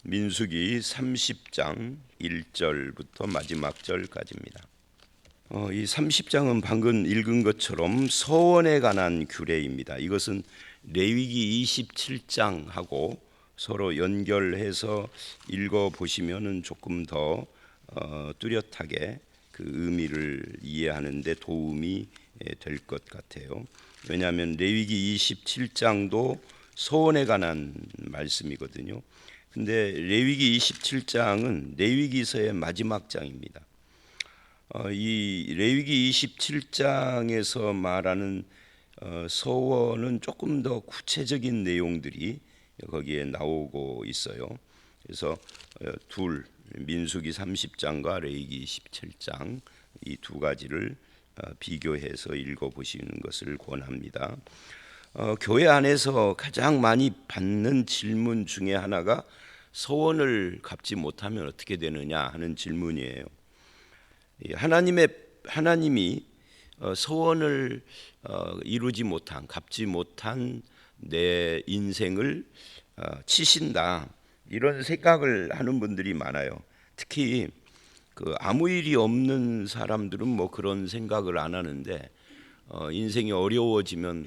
민수기 30장 1절부터 마지막 절까지입니다. 이 30장은 방금 읽은 것처럼 서원에 관한 규례입니다. 이것은 레위기 27장하고 서로 연결해서 읽어보시면 조금 더 뚜렷하게 그 의미를 이해하는 데 도움이 될 것 같아요. 왜냐하면 레위기 27장도 서원에 관한 말씀이거든요. 근데 레위기 27장은 레위기서의 마지막 장입니다. 이 레위기 27장에서 말하는 서원은 조금 더 구체적인 내용들이 거기에 나오고 있어요. 그래서 민수기 30장과 레위기 27장 이 두 가지를 비교해서 읽어보시는 것을 권합니다. 교회 안에서 가장 많이 받는 질문 중에 하나가 서원을 갚지 못하면 어떻게 되느냐 하는 질문이에요. 하나님이 서원을 이루지 못한, 갚지 못한 내 인생을 치신다, 이런 생각을 하는 분들이 많아요. 특히 아무 일이 없는 사람들은 뭐 그런 생각을 안 하는데 인생이 어려워지면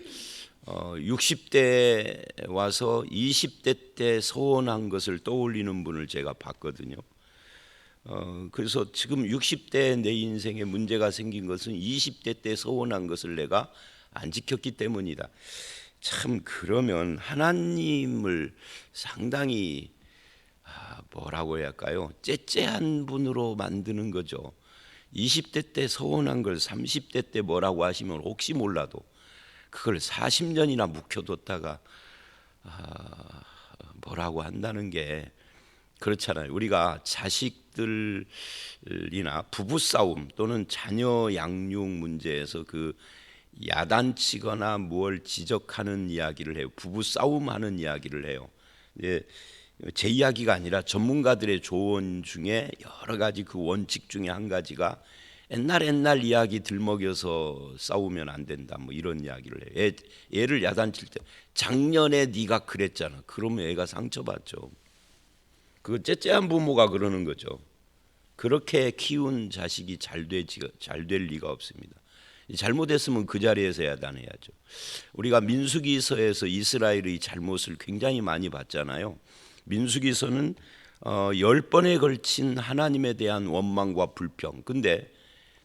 60대 와서 20대 때 서원한 것을 떠올리는 분을 제가 봤거든요. 그래서 지금 60대 내 인생에 문제가 생긴 것은 20대 때 서원한 것을 내가 안 지켰기 때문이다. 참, 그러면 하나님을 상당히 뭐라고 해야 할까요? 째째한 분으로 만드는 거죠. 20대 때 서원한 걸 30대 때 뭐라고 하시면 혹시 몰라도 그걸 40년이나 묵혀뒀다가 뭐라고 한다는 게 그렇잖아요. 우리가 자식들이나 부부싸움 또는 자녀 양육 문제에서 그 야단치거나 뭘 지적하는 이야기를 해요. 부부싸움하는 이야기를 해요. 제 이야기가 아니라 전문가들의 조언 중에 여러 가지 그 원칙 중에 한 가지가 옛날 이야기 들먹여서 싸우면 안 된다, 뭐 이런 이야기를 해요. 애를 야단칠 때 작년에 네가 그랬잖아. 그러면 애가 상처받죠. 그 째째한 부모가 그러는 거죠. 그렇게 키운 자식이 잘 될 리가 없습니다. 잘못했으면 그 자리에서 야단해야죠. 우리가 민수기서에서 이스라엘의 잘못을 굉장히 많이 봤잖아요. 민수기서는 10번에 걸친 하나님에 대한 원망과 불평. 근데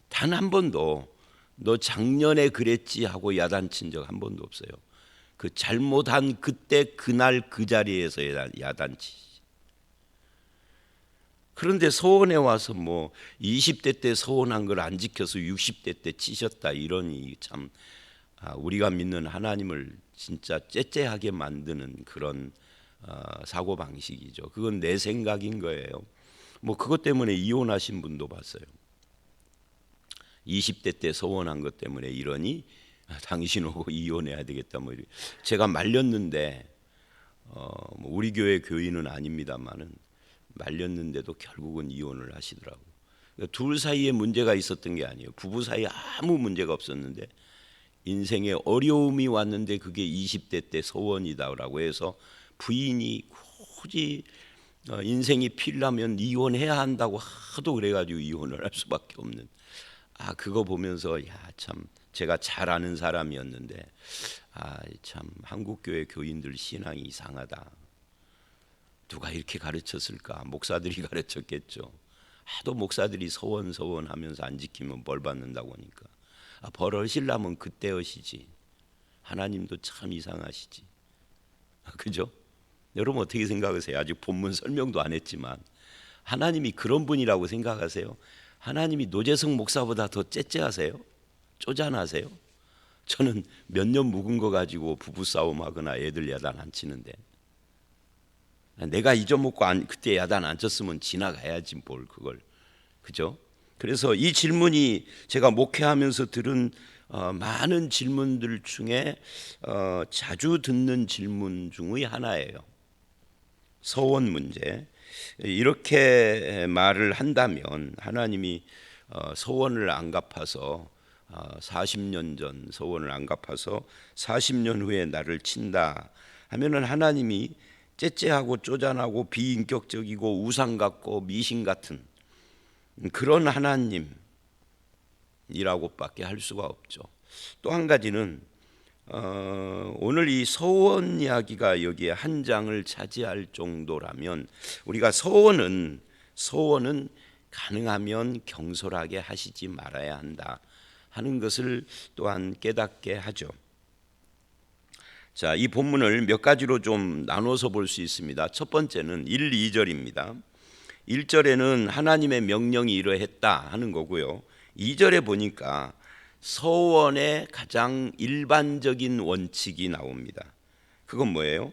단 한 번도 너 작년에 그랬지 하고 야단친 적 한 번도 없어요. 그 잘못한 그때 그날 그 자리에서 야단치. 그런데 서원에 와서 뭐 20대 때 서원한 걸 안 지켜서 60대 때 치셨다, 이러니 참 우리가 믿는 하나님을 진짜 째째하게 만드는 그런 사고 방식이죠. 그건 내 생각인 거예요. 뭐 그것 때문에 이혼하신 분도 봤어요. 20대 때 서원한 것 때문에 이러니 당신하고 이혼해야 되겠다, 뭐 제가 말렸는데 우리 교회 교인은 아닙니다만은 말렸는데도 결국은 이혼을 하시더라고요. 그러니까 둘 사이에 문제가 있었던 게 아니에요. 부부 사이에 아무 문제가 없었는데 인생에 어려움이 왔는데 그게 20대 때 서원이다라고 해서 부인이 굳이 인생이 필라면 이혼해야 한다고 하도 그래가지고 이혼을 할 수밖에 없는. 그거 보면서 참 제가 잘 아는 사람이었는데 참 한국교회 교인들 신앙이 이상하다. 누가 이렇게 가르쳤을까? 목사들이 가르쳤겠죠. 하도 목사들이 서원하면서 안 지키면 벌 받는다고 하니까 벌 하시려면 그때 하시지. 하나님도 참 이상하시지. 그죠? 여러분 어떻게 생각하세요? 아직 본문 설명도 안 했지만 하나님이 그런 분이라고 생각하세요? 하나님이 노재성 목사보다 더 째째하세요? 쪼잔하세요? 저는 몇 년 묵은 거 가지고 부부싸움하거나 애들 야단 안 치는데 내가 잊어먹고 그때 야단 안 쳤으면 지나가야지 뭘 그걸. 그죠? 그래서 이 질문이 제가 목회하면서 들은 많은 질문들 중에 자주 듣는 질문 중의 하나예요. 서원 문제. 이렇게 말을 한다면 하나님이 서원을 안 갚아서 40년 전 서원을 안 갚아서 40년 후에 나를 친다 하면은 하나님이 째째하고 쪼잔하고 비인격적이고 우상 같고 미신 같은 그런 하나님이라고밖에 할 수가 없죠. 또 한 가지는 오늘 이 서원 이야기가 여기에 한 장을 차지할 정도라면 우리가 서원은 가능하면 경솔하게 하시지 말아야 한다 하는 것을 또한 깨닫게 하죠. 자, 이 본문을 몇 가지로 좀 나눠서 볼 수 있습니다. 첫 번째는 1, 2절입니다. 1절에는 하나님의 명령이 이러했다 하는 거고요. 2절에 보니까 서원의 가장 일반적인 원칙이 나옵니다. 그건 뭐예요?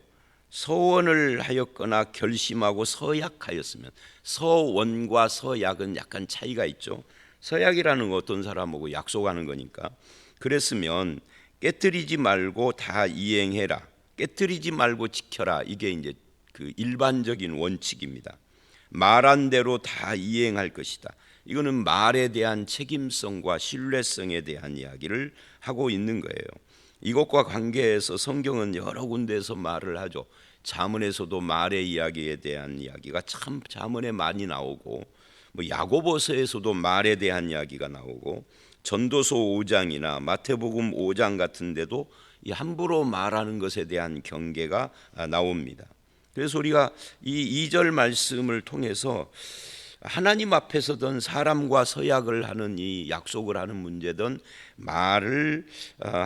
서원을 하였거나 결심하고 서약하였으면, 서원과 서약은 약간 차이가 있죠. 서약이라는 거 어떤 사람하고 약속하는 거니까. 그랬으면 깨뜨리지 말고 다 이행해라, 깨뜨리지 말고 지켜라, 이게 이제 그 일반적인 원칙입니다. 말한 대로 다 이행할 것이다. 이거는 말에 대한 책임성과 신뢰성에 대한 이야기를 하고 있는 거예요. 이것과 관계해서 성경은 여러 군데에서 말을 하죠. 잠언에서도 말의 이야기에 대한 이야기가 참 잠언에 많이 나오고, 야고보서에서도 말에 대한 이야기가 나오고, 전도서 5장이나 마태복음 5장 같은 데도 이 함부로 말하는 것에 대한 경계가 나옵니다. 그래서 우리가 이 2절 말씀을 통해서 하나님 앞에서든 사람과 서약을 하는 이 약속을 하는 문제든 말을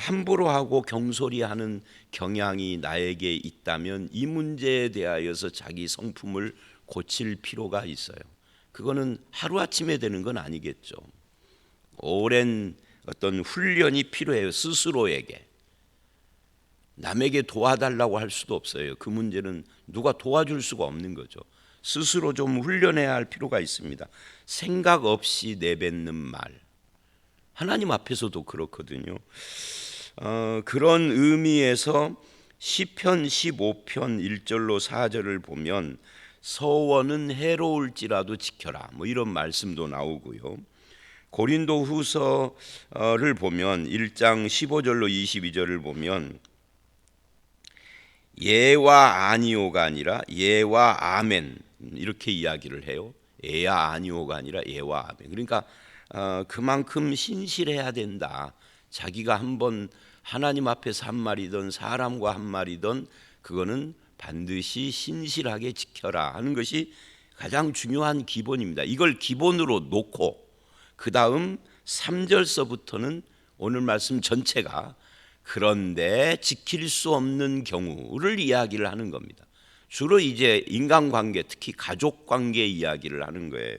함부로 하고 경솔히 하는 경향이 나에게 있다면 이 문제에 대하여서 자기 성품을 고칠 필요가 있어요. 그거는 하루아침에 되는 건 아니겠죠. 오랜 어떤 훈련이 필요해요. 스스로에게. 남에게 도와달라고 할 수도 없어요. 그 문제는 누가 도와줄 수가 없는 거죠. 스스로 좀 훈련해야 할 필요가 있습니다. 생각 없이 내뱉는 말, 하나님 앞에서도 그렇거든요. 그런 의미에서 시편 15편 1절로 4절을 보면 서원은 해로울지라도 지켜라, 이런 말씀도 나오고요. 고린도 후서를 보면 1장 15절로 22절을 보면 예와 아니오가 아니라 예와 아멘, 이렇게 이야기를 해요. 예와 아니오가 아니라 예와 아멘. 그러니까 그만큼 신실해야 된다. 자기가 한번 하나님 앞에서 한 말이든 사람과 한 말이든 그거는 반드시 신실하게 지켜라 하는 것이 가장 중요한 기본입니다. 이걸 기본으로 놓고 그 다음 3절서부터는 오늘 말씀 전체가 그런데 지킬 수 없는 경우를 이야기를 하는 겁니다. 주로 이제 인간관계, 특히 가족관계 이야기를 하는 거예요.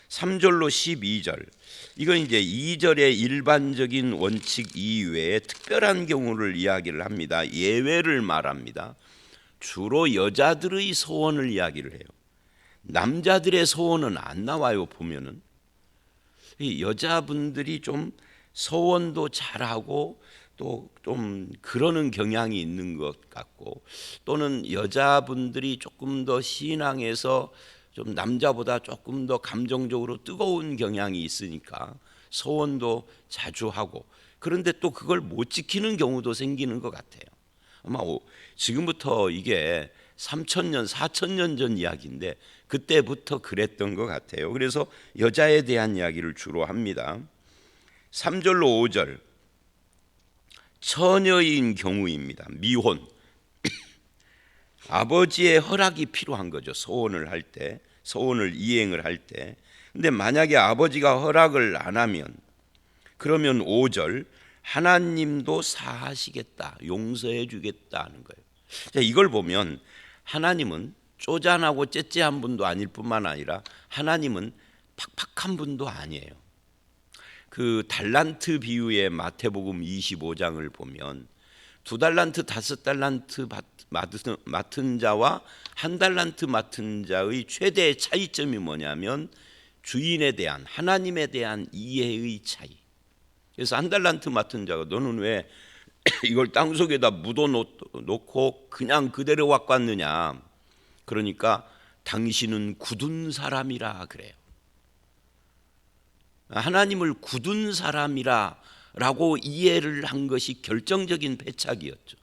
3절로 12절, 이건 이제 2절의 일반적인 원칙 이외에 특별한 경우를 이야기를 합니다. 예외를 말합니다. 주로 여자들의 소원을 이야기를 해요. 남자들의 소원은 안 나와요. 보면은 여자분들이 좀 소원도 잘하고 또 좀 그러는 경향이 있는 것 같고, 또는 여자분들이 조금 더 신앙에서 좀 남자보다 조금 더 감정적으로 뜨거운 경향이 있으니까 소원도 자주 하고, 그런데 또 그걸 못 지키는 경우도 생기는 것 같아요. 아마 지금부터 이게 3,000년, 4,000년 전 이야기인데 그때부터 그랬던 것 같아요. 그래서 여자에 대한 이야기를 주로 합니다. 3절로 5절, 처녀인 경우입니다. 미혼. 아버지의 허락이 필요한 거죠. 소원을 할 때, 소원을 이행을 할 때. 근데 만약에 아버지가 허락을 안 하면, 그러면 5절, 하나님도 사하시겠다, 용서해 주겠다는 거예요. 자, 이걸 보면 하나님은 쪼잔하고 째째한 분도 아닐 뿐만 아니라 하나님은 팍팍한 분도 아니에요. 그 달란트 비유의 마태복음 25장을 보면 2달란트 5달란트 맡은 자와 1달란트 맡은 자의 최대 차이점이 뭐냐면 주인에 대한, 하나님에 대한 이해의 차이. 그래서 1달란트 맡은 자가 너는 왜 이걸 땅속에다 묻어놓고 그냥 그대로 갖고 왔느냐. 그러니까 당신은 굳은 사람이라 그래요. 하나님을 굳은 사람이라고 이해를 한 것이 결정적인 패착이었죠.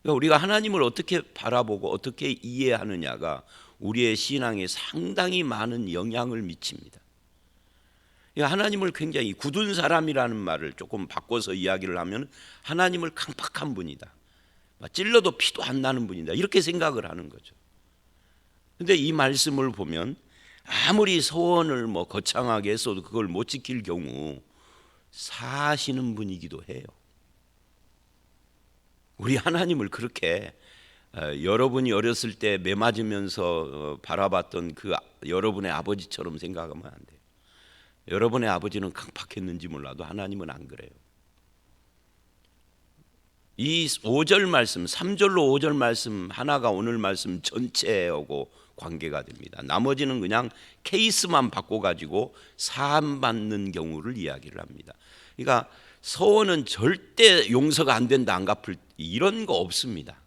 그러니까 우리가 하나님을 어떻게 바라보고 어떻게 이해하느냐가 우리의 신앙에 상당히 많은 영향을 미칩니다. 그러니까 하나님을 굉장히 굳은 사람이라는 말을 조금 바꿔서 이야기를 하면 하나님을 강팍한 분이다, 찔러도 피도 안 나는 분이다, 이렇게 생각을 하는 거죠. 근데 이 말씀을 보면 아무리 소원을 거창하게 했어도 그걸 못 지킬 경우 사하시는 분이기도 해요. 우리 하나님을 그렇게 여러분이 어렸을 때 매 맞으면서 바라봤던 그 여러분의 아버지처럼 생각하면 안 돼요. 여러분의 아버지는 강팍했는지 몰라도 하나님은 안 그래요. 이 5절 말씀, 3절로 5절 말씀 하나가 오늘 말씀 전체하고 관계가 됩니다. 나머지는 그냥 케이스만 바꿔가지고 사함 받는 경우를 이야기를 합니다. 그러니까 서원은 절대 용서가 안 된다, 안 갚을, 이런 거 없습니다.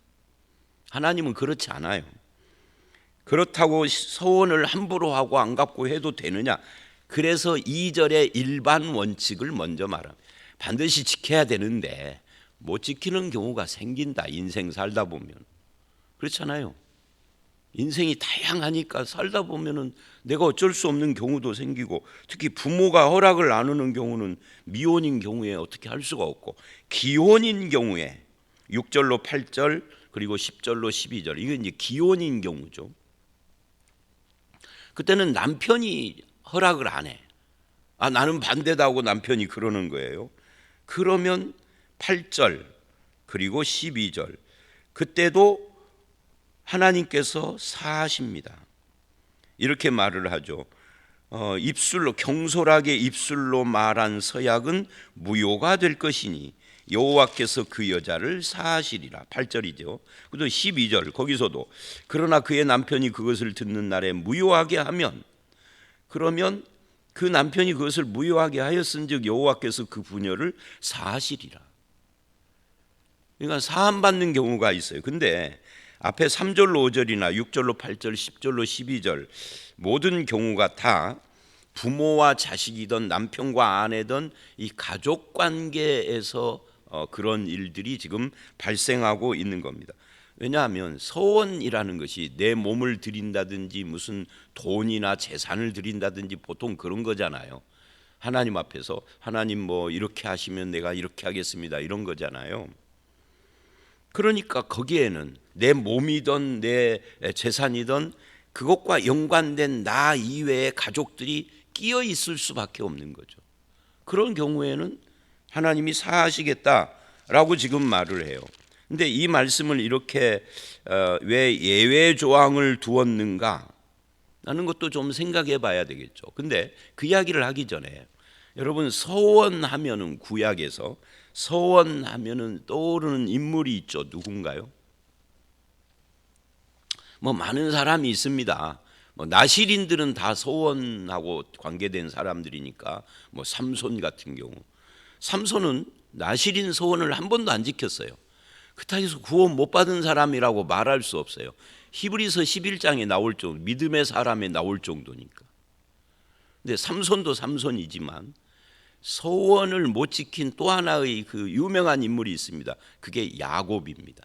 하나님은 그렇지 않아요. 그렇다고 서원을 함부로 하고 안 갚고 해도 되느냐? 그래서 2절의 일반 원칙을 먼저 말합니다. 반드시 지켜야 되는데 못 지키는 경우가 생긴다, 인생 살다 보면. 그렇잖아요. 인생이 다양하니까 살다 보면은 내가 어쩔 수 없는 경우도 생기고, 특히 부모가 허락을 안 하는 경우는 미혼인 경우에 어떻게 할 수가 없고, 기혼인 경우에 6절로 8절 그리고 10절로 12절, 이건 이제 기혼인 경우죠. 그때는 남편이 허락을 안 해. 나는 반대다 하고 남편이 그러는 거예요. 그러면 8절 그리고 12절, 그때도 하나님께서 사하십니다. 이렇게 말을 하죠. 입술로, 경솔하게 입술로 말한 서약은 무효가 될 것이니 여호와께서 그 여자를 사하시리라. 8절이죠. 그리고 12절 거기서도 그러나 그의 남편이 그것을 듣는 날에 무효하게 하면, 그러면 그 남편이 그것을 무효하게 하였은즉 여호와께서 그 부녀를 사하시리라. 그러니까 사함받는 경우가 있어요. 근데 앞에 3절로 5절이나 6절로 8절, 10절로 12절 모든 경우가 다 부모와 자식이든 남편과 아내든 이 가족 관계에서 그런 일들이 지금 발생하고 있는 겁니다. 왜냐하면 서원이라는 것이 내 몸을 드린다든지 무슨 돈이나 재산을 드린다든지 보통 그런 거잖아요. 하나님 앞에서 하나님 이렇게 하시면 내가 이렇게 하겠습니다, 이런 거잖아요. 그러니까 거기에는 내 몸이든 내 재산이든 그것과 연관된 나 이외의 가족들이 끼어 있을 수밖에 없는 거죠. 그런 경우에는 하나님이 사하시겠다라고 지금 말을 해요. 근데 이 말씀을 이렇게 왜 예외 조항을 두었는가 하는 것도 좀 생각해 봐야 되겠죠. 근데 그 이야기를 하기 전에 여러분, 서원하면은 구약에서 서원하면은 떠오르는 인물이 있죠. 누군가요? 많은 사람이 있습니다. 나실인들은 다 서원하고 관계된 사람들이니까 삼손 같은 경우, 삼손은 나실인 서원을 한 번도 안 지켰어요. 그렇다고 구원 못 받은 사람이라고 말할 수 없어요. 히브리서 11장에 나올 정도, 믿음의 사람에 나올 정도니까. 근데 삼손도 삼손이지만 서원을 못 지킨 또 하나의 그 유명한 인물이 있습니다. 그게 야곱입니다.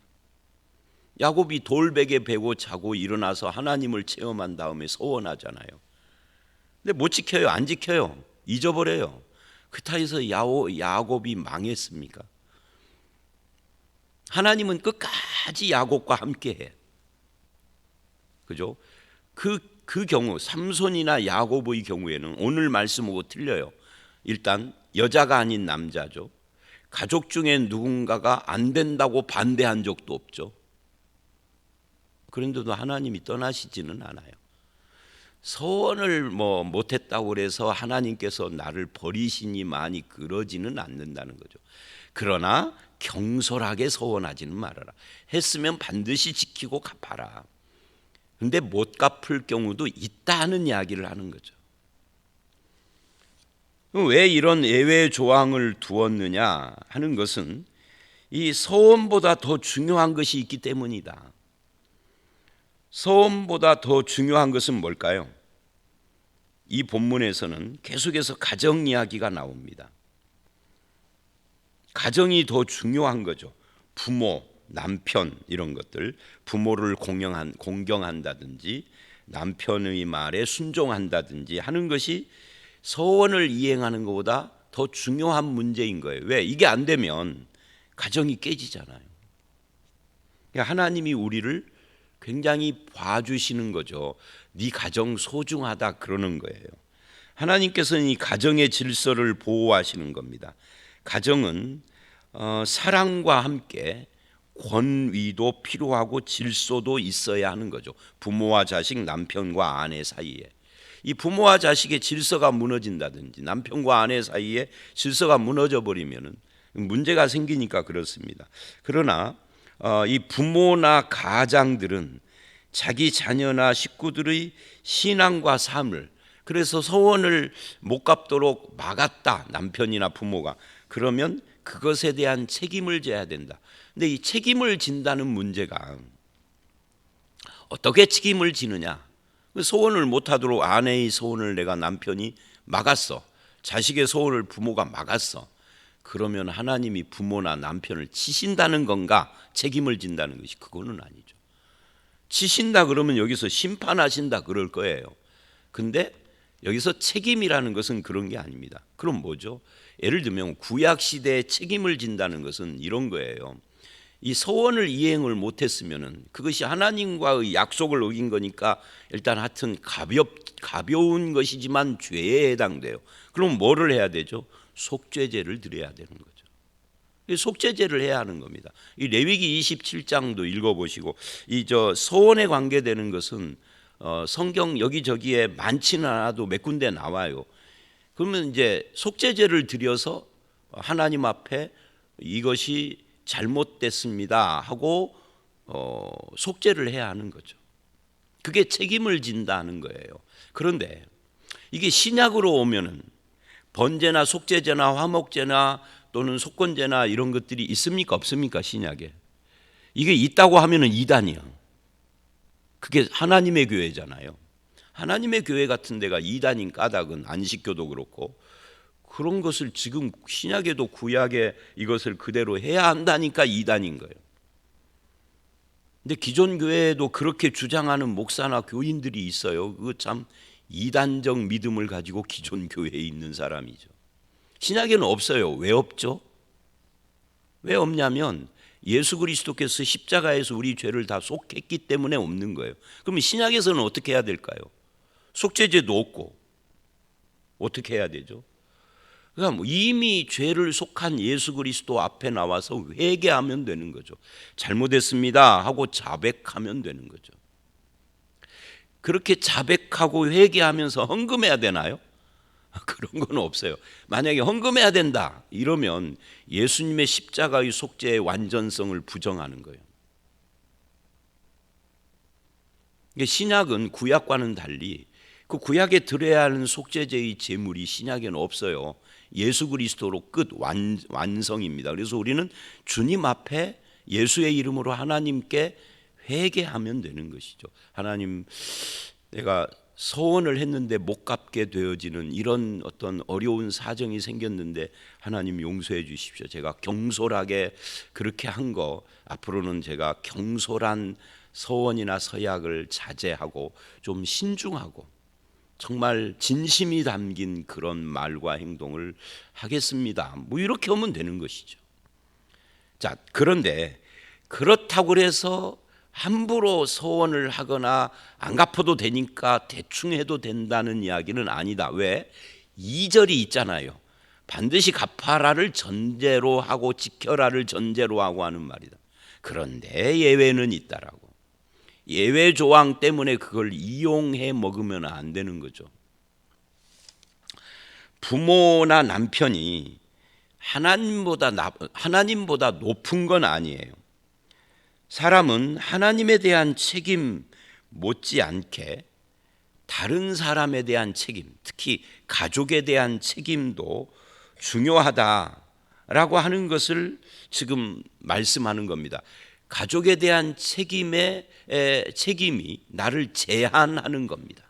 야곱이 돌베개 베고 자고 일어나서 하나님을 체험한 다음에 서원하잖아요. 근데 못 지켜요. 안 지켜요. 잊어버려요. 그렇다고 야곱이 망했습니까? 하나님은 끝까지 야곱과 함께해. 그죠? 그 경우 삼손이나 야곱의 경우에는 오늘 말씀하고 틀려요. 일단 여자가 아닌 남자죠. 가족 중에 누군가가 안 된다고 반대한 적도 없죠. 그런데도 하나님이 떠나시지는 않아요. 서원을 못했다고 그래서 하나님께서 나를 버리시니 많이 그러지는 않는다는 거죠. 그러나 경솔하게 서원하지는 말아라. 했으면 반드시 지키고 갚아라. 근데 못 갚을 경우도 있다는 이야기를 하는 거죠. 왜 이런 예외 조항을 두었느냐 하는 것은 이 서원보다 더 중요한 것이 있기 때문이다. 서원보다 더 중요한 것은 뭘까요? 이 본문에서는 계속해서 가정 이야기가 나옵니다. 가정이 더 중요한 거죠. 부모, 남편 이런 것들, 부모를 공경한다든지 남편의 말에 순종한다든지 하는 것이 서원을 이행하는 것보다 더 중요한 문제인 거예요. 왜? 이게 안 되면 가정이 깨지잖아요. 그러니까 하나님이 우리를 굉장히 봐주시는 거죠. 네 가정 소중하다 그러는 거예요. 하나님께서는 이 가정의 질서를 보호하시는 겁니다. 가정은 사랑과 함께 권위도 필요하고 질서도 있어야 하는 거죠. 부모와 자식, 남편과 아내 사이에. 이 부모와 자식의 질서가 무너진다든지 남편과 아내 사이에 질서가 무너져 버리면은 문제가 생기니까 그렇습니다. 그러나 이 부모나 가장들은 자기 자녀나 식구들의 신앙과 삶을, 그래서 소원을 못 갚도록 막았다, 남편이나 부모가. 그러면 그것에 대한 책임을 져야 된다. 근데 이 책임을 진다는 문제가 어떻게 책임을 지느냐? 소원을 못하도록 아내의 소원을 내가 남편이 막았어. 자식의 소원을 부모가 막았어. 그러면 하나님이 부모나 남편을 치신다는 건가? 책임을 진다는 것이 그거는 아니죠. 치신다 그러면 여기서 심판하신다 그럴 거예요. 근데 여기서 책임이라는 것은 그런 게 아닙니다. 그럼 뭐죠? 예를 들면 구약 시대에 책임을 진다는 것은 이런 거예요. 이 서원을 이행을 못했으면은 그것이 하나님과의 약속을 어긴 거니까 일단 하여튼 가벼운 것이지만 죄에 해당돼요. 그럼 뭐를 해야 되죠? 속죄제를 드려야 되는 거죠. 속죄제를 해야 하는 겁니다. 이 레위기 27장도 읽어보시고 이 서원에 관계되는 것은 성경 여기저기에 많지는 않아도 몇 군데 나와요. 그러면 이제 속죄제를 드려서 하나님 앞에 이것이 잘못됐습니다 하고 속죄를 해야 하는 거죠. 그게 책임을 진다는 거예요. 그런데 이게 신약으로 오면은 번제나 속죄제나 화목제나 또는 속건제나 이런 것들이 있습니까? 없습니까? 신약에. 이게 있다고 하면은 이단이야. 그게 하나님의 교회잖아요. 하나님의 교회 같은 데가 이단인 까닭은 안식교도 그렇고 그런 것을 지금 신약에도 구약에 이것을 그대로 해야 한다니까 이단인 거예요. 근데 기존 교회에도 그렇게 주장하는 목사나 교인들이 있어요. 그거 참 이단적 믿음을 가지고 기존 교회에 있는 사람이죠. 신약에는 없어요. 왜 없죠? 왜 없냐면 예수 그리스도께서 십자가에서 우리 죄를 다 속했기 때문에 없는 거예요. 그러면 신약에서는 어떻게 해야 될까요? 속죄제도 없고 어떻게 해야 되죠? 그러니까 이미 죄를 속한 예수 그리스도 앞에 나와서 회개하면 되는 거죠. 잘못했습니다 하고 자백하면 되는 거죠. 그렇게 자백하고 회개하면서 헌금해야 되나요? 그런 건 없어요. 만약에 헌금해야 된다 이러면 예수님의 십자가의 속죄의 완전성을 부정하는 거예요. 신약은 구약과는 달리 그 구약에 드려야 하는 속죄제의 제물이 신약에는 없어요. 예수 그리스도로 끝 완성입니다. 그래서 우리는 주님 앞에 예수의 이름으로 하나님께 회개하면 되는 것이죠. 하나님, 내가 소원을 했는데 못 갚게 되어지는 이런 어떤 어려운 사정이 생겼는데 하나님 용서해 주십시오. 제가 경솔하게 그렇게 한 거 앞으로는 제가 경솔한 서원이나 서약을 자제하고 좀 신중하고 정말 진심이 담긴 그런 말과 행동을 하겠습니다. 뭐 이렇게 하면 되는 것이죠. 자, 그런데 그렇다고 해서 함부로 서원을 하거나 안 갚아도 되니까 대충 해도 된다는 이야기는 아니다. 왜? 2절이 있잖아요. 반드시 갚아라를 전제로 하고 지켜라를 전제로 하고 하는 말이다. 그런데 예외는 있다라고. 예외 조항 때문에 그걸 이용해 먹으면 안 되는 거죠. 부모나 남편이 하나님보다 높은 건 아니에요. 사람은 하나님에 대한 책임 못지않게 다른 사람에 대한 책임, 특히 가족에 대한 책임도 중요하다라고 하는 것을 지금 말씀하는 겁니다. 가족에 대한 책임이 나를 제한하는 겁니다.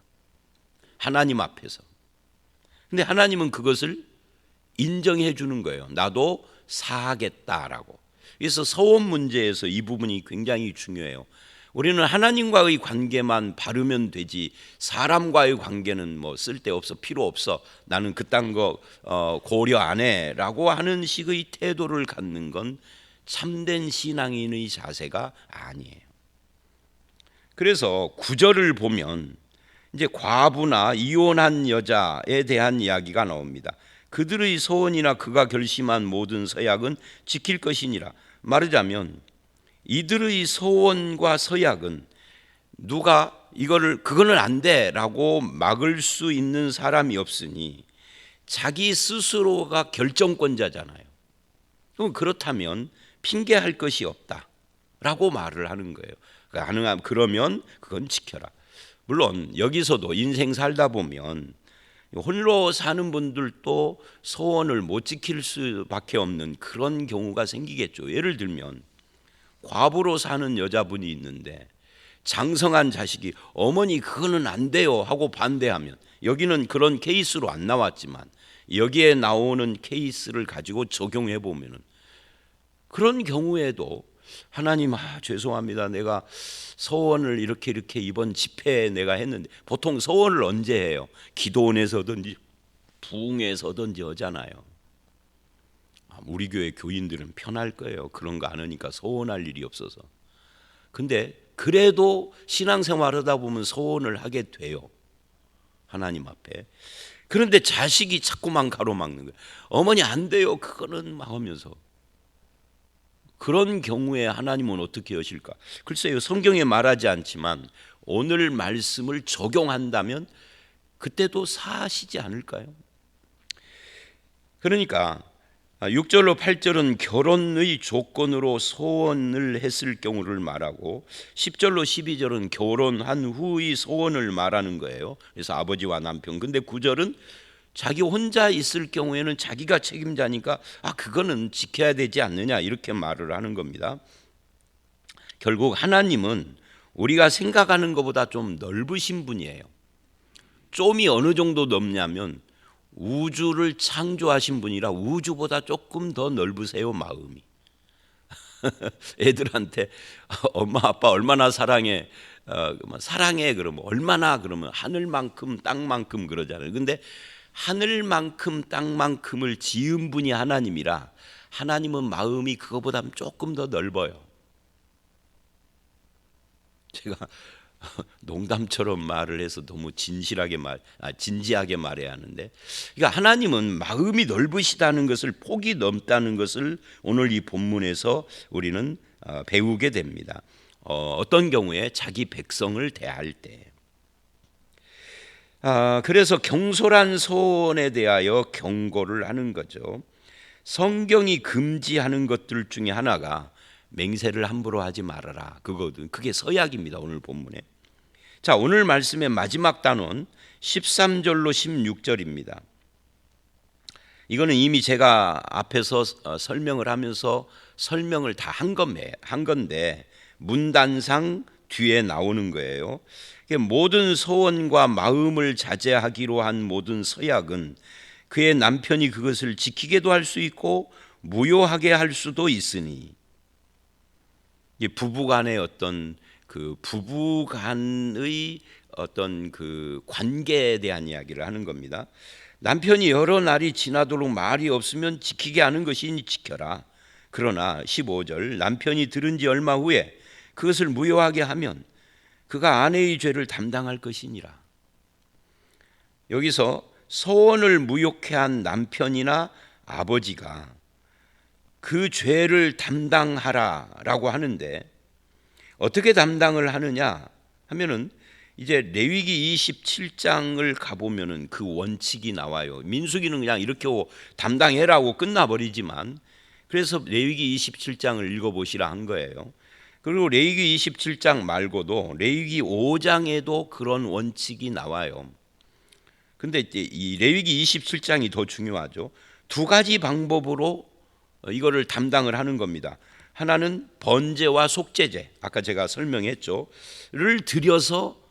하나님 앞에서. 근데 하나님은 그것을 인정해 주는 거예요. 나도 사하겠다라고. 그래서 서원 문제에서 이 부분이 굉장히 중요해요. 우리는 하나님과의 관계만 바르면 되지 사람과의 관계는 뭐 쓸데없어, 필요 없어, 나는 그딴 거 고려 안 해라고 하는 식의 태도를 갖는 건 참된 신앙인의 자세가 아니에요. 그래서 구절을 보면 이제 과부나 이혼한 여자에 대한 이야기가 나옵니다. 그들의 소원이나 그가 결심한 모든 서약은 지킬 것이니라. 말하자면 이들의 소원과 서약은 누가 그거는 안 돼라고 막을 수 있는 사람이 없으니 자기 스스로가 결정권자잖아요. 그럼 그렇다면 핑계할 것이 없다라고 말을 하는 거예요. 그러면 그건 지켜라. 물론 여기서도 인생 살다 보면 홀로 사는 분들도 소원을 못 지킬 수밖에 없는 그런 경우가 생기겠죠. 예를 들면 과부로 사는 여자분이 있는데 장성한 자식이 어머니 그거는 안 돼요 하고 반대하면, 여기는 그런 케이스로 안 나왔지만 여기에 나오는 케이스를 가지고 적용해 보면은 그런 경우에도 하나님, 죄송합니다. 내가 서원을 이렇게 이번 집회에 내가 했는데, 보통 서원을 언제 해요? 기도원에서든지 부흥회에서든지 하잖아요. 우리 교회 교인들은 편할 거예요. 그런 거 안 하니까 서원할 일이 없어서. 근데 그래도 신앙생활 하다 보면 서원을 하게 돼요, 하나님 앞에. 그런데 자식이 자꾸만 가로막는 거예요. 어머니 안 돼요 그거는 막 하면서. 그런 경우에 하나님은 어떻게 하실까? 글쎄요, 성경에 말하지 않지만 오늘 말씀을 적용한다면 그때도 사시지 않을까요? 그러니까 6절로 8절은 결혼의 조건으로 소원을 했을 경우를 말하고 10절로 12절은 결혼한 후의 소원을 말하는 거예요. 그래서 아버지와 남편. 근데 9절은 자기 혼자 있을 경우에는 자기가 책임자니까 그거는 지켜야 되지 않느냐 이렇게 말을 하는 겁니다. 결국 하나님은 우리가 생각하는 것보다 좀 넓으신 분이에요. 좀이 어느 정도 넓냐면 우주를 창조하신 분이라 우주보다 조금 더 넓으세요, 마음이. 애들한테 엄마 아빠 얼마나 사랑해, 사랑해 그러면 얼마나, 그러면 하늘만큼 땅만큼 그러잖아요. 근데 하늘만큼 땅만큼을 지은 분이 하나님이라 하나님은 마음이 그거보다 조금 더 넓어요. 제가 농담처럼 말을 해서 너무 진지하게 말해야 하는데, 그러니까 하나님은 마음이 넓으시다는 것을, 폭이 넓다는 것을 오늘 이 본문에서 우리는 배우게 됩니다. 어떤 경우에 자기 백성을 대할 때. 그래서 경솔한 소원에 대하여 경고를 하는 거죠. 성경이 금지하는 것들 중에 하나가 맹세를 함부로 하지 말아라, 그거든. 그게 서약입니다, 오늘 본문에. 자, 오늘 말씀의 마지막 단원 13절로 16절입니다. 이거는 이미 제가 앞에서 설명을 하면서 설명을 다 한 건데 문단상 뒤에 나오는 거예요. 모든 소원과 마음을 자제하기로 한 모든 서약은 그의 남편이 그것을 지키게도 할 수 있고 무효하게 할 수도 있으니, 부부간의 어떤 그 부부간의 어떤 그 관계에 대한 이야기를 하는 겁니다. 남편이 여러 날이 지나도록 말이 없으면 지키게 하는 것이니 지켜라. 그러나 15절, 남편이 들은 지 얼마 후에 그것을 무효하게 하면 그가 아내의 죄를 담당할 것이니라. 여기서 소원을 무효케 한 남편이나 아버지가 그 죄를 담당하라라고 하는데, 어떻게 담당을 하느냐 하면은 이제 레위기 27장을 가보면은 그 원칙이 나와요. 민수기는 그냥 이렇게 담당해라고 끝나버리지만, 그래서 레위기 27장을 읽어보시라 한 거예요. 그리고 레위기 27장 말고도 레위기 5장에도 그런 원칙이 나와요. 근데 이 레위기 27장이 더 중요하죠. 두 가지 방법으로 이거를 담당을 하는 겁니다. 하나는 번제와 속죄제, 아까 제가 설명했죠,를 드려서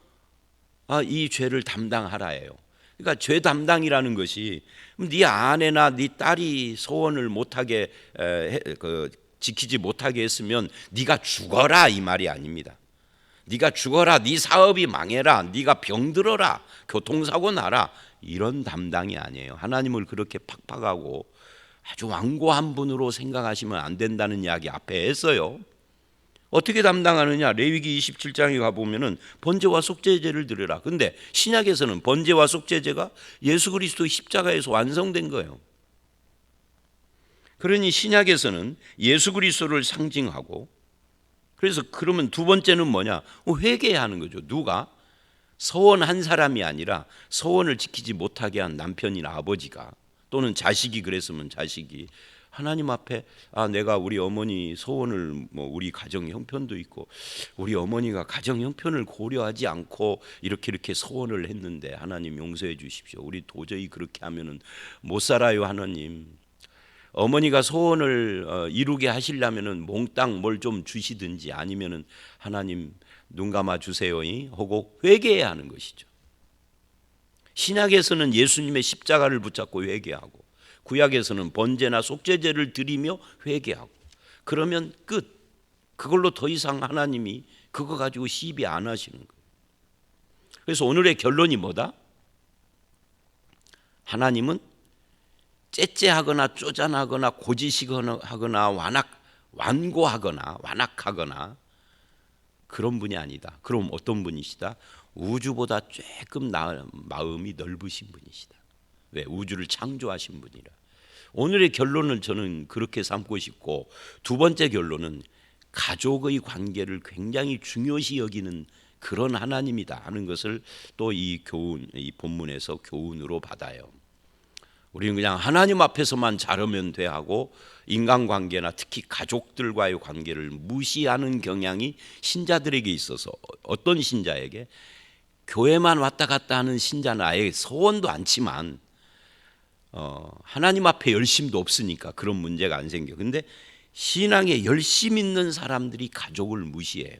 이 죄를 담당하라예요. 그러니까 죄 담당이라는 것이 네 아내나 네 딸이 소원을 못하게 지키지 못하게 했으면 네가 죽어라 이 말이 아닙니다. 네가 죽어라, 네 사업이 망해라, 네가 병들어라, 교통사고 나라, 이런 담당이 아니에요. 하나님을 그렇게 팍팍하고 아주 완고한 분으로 생각하시면 안 된다는 이야기 앞에 했어요. 어떻게 담당하느냐? 레위기 27장에 가보면은 번제와 속죄제를 드려라. 근데 신약에서는 번제와 속죄제가 예수 그리스도 십자가에서 완성된 거예요. 그러니 신약에서는 예수 그리스도를 상징하고, 그래서 그러면 두 번째는 뭐냐? 회개해야 하는 거죠. 누가? 서원한 사람이 아니라 서원을 지키지 못하게 한 남편이나 아버지가, 또는 자식이 그랬으면 자식이 하나님 앞에 내가 우리 어머니 소원을 우리 가정 형편도 있고 우리 어머니가 가정 형편을 고려하지 않고 이렇게 소원을 했는데 하나님 용서해 주십시오. 우리 도저히 그렇게 하면은 못 살아요 하나님. 어머니가 소원을 이루게 하시려면은 몽땅 뭘 좀 주시든지 아니면은 하나님 눈 감아 주세요 하고 회개해야 하는 것이죠. 신약에서는 예수님의 십자가를 붙잡고 회개하고, 구약에서는 번제나 속죄제를 드리며 회개하고, 그러면 끝. 그걸로 더 이상 하나님이 그거 가지고 시비 안 하시는 거예요. 그래서 오늘의 결론이 뭐다? 하나님은 째째하거나 쪼잔하거나 고지식하거나 완고하거나 완악하거나 그런 분이 아니다. 그럼 어떤 분이시다? 우주보다 조금 나은 마음이 넓으신 분이시다. 왜? 우주를 창조하신 분이라. 오늘의 결론을 저는 그렇게 삼고 싶고, 두 번째 결론은 가족의 관계를 굉장히 중요시 여기는 그런 하나님이다 하는 것을 또 이 본문에서 교훈으로 받아요. 우리는 그냥 하나님 앞에서만 잘하면 돼 하고 인간관계나 특히 가족들과의 관계를 무시하는 경향이 신자들에게 있어서, 어떤 신자에게? 교회만 왔다 갔다 하는 신자는 아예 소원도 않지만 하나님 앞에 열심도 없으니까 그런 문제가 안 생겨. 근데 신앙에 열심 있는 사람들이 가족을 무시해요.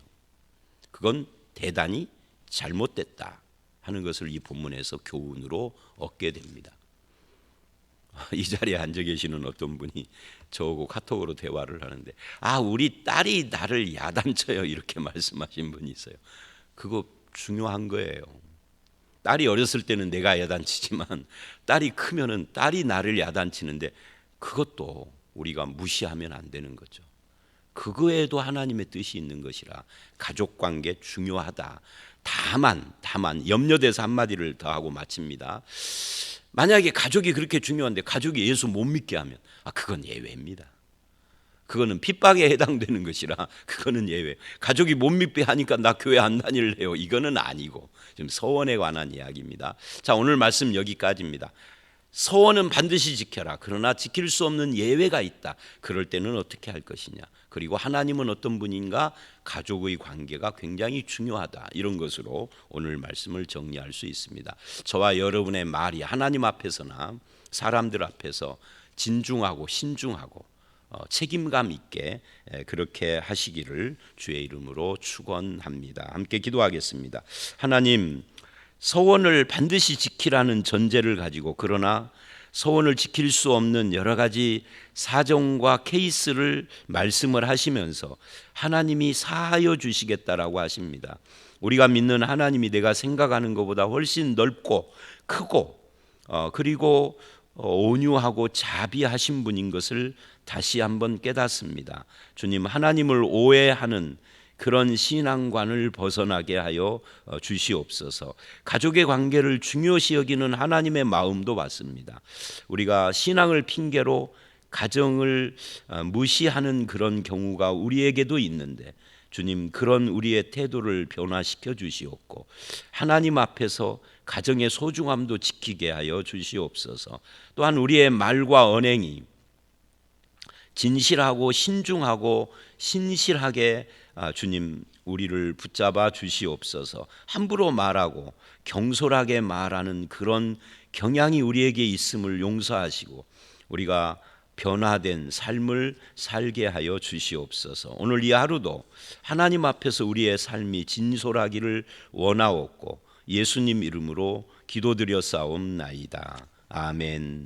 그건 대단히 잘못됐다 하는 것을 이 본문에서 교훈으로 얻게 됩니다. 이 자리에 앉아 계시는 어떤 분이 저하고 카톡으로 대화를 하는데 우리 딸이 나를 야단쳐요 이렇게 말씀하신 분이 있어요. 그거 중요한 거예요. 딸이 어렸을 때는 내가 야단치지만 딸이 크면은 딸이 나를 야단치는데 그것도 우리가 무시하면 안 되는 거죠. 그거에도 하나님의 뜻이 있는 것이라 가족관계 중요하다. 다만 염려돼서 한마디를 더 하고 마칩니다. 만약에 가족이 그렇게 중요한데 가족이 예수 못 믿게 하면 그건 예외입니다. 그거는 핍박에 해당되는 것이라 그거는 예외. 가족이 못 믿게 하니까 나 교회 안 다닐래요, 이거는 아니고 지금 서원에 관한 이야기입니다. 자, 오늘 말씀 여기까지입니다. 서원은 반드시 지켜라. 그러나 지킬 수 없는 예외가 있다. 그럴 때는 어떻게 할 것이냐. 그리고 하나님은 어떤 분인가? 가족의 관계가 굉장히 중요하다. 이런 것으로 오늘 말씀을 정리할 수 있습니다. 저와 여러분의 말이 하나님 앞에서나 사람들 앞에서 진중하고 신중하고 책임감 있게 그렇게 하시기를 주의 이름으로 축원합니다. 함께 기도하겠습니다. 하나님, 서원을 반드시 지키라는 전제를 가지고, 그러나 서원을 지킬 수 없는 여러 가지 사정과 케이스를 말씀을 하시면서 하나님이 사하여 주시겠다라고 하십니다. 우리가 믿는 하나님이 내가 생각하는 것보다 훨씬 넓고 크고 그리고 온유하고 자비하신 분인 것을 다시 한번 깨닫습니다. 주님, 하나님을 오해하는 그런 신앙관을 벗어나게 하여 주시옵소서. 가족의 관계를 중요시 여기는 하나님의 마음도 맞습니다. 우리가 신앙을 핑계로 가정을 무시하는 그런 경우가 우리에게도 있는데 주님, 그런 우리의 태도를 변화시켜 주시옵고 하나님 앞에서 가정의 소중함도 지키게 하여 주시옵소서. 또한 우리의 말과 언행이 진실하고 신중하고 신실하게 주님 우리를 붙잡아 주시옵소서. 함부로 말하고 경솔하게 말하는 그런 경향이 우리에게 있음을 용서하시고 우리가 변화된 삶을 살게 하여 주시옵소서. 오늘 이 하루도 하나님 앞에서 우리의 삶이 진솔하기를 원하옵고 예수님 이름으로 기도드려 싸움나이다. 아멘.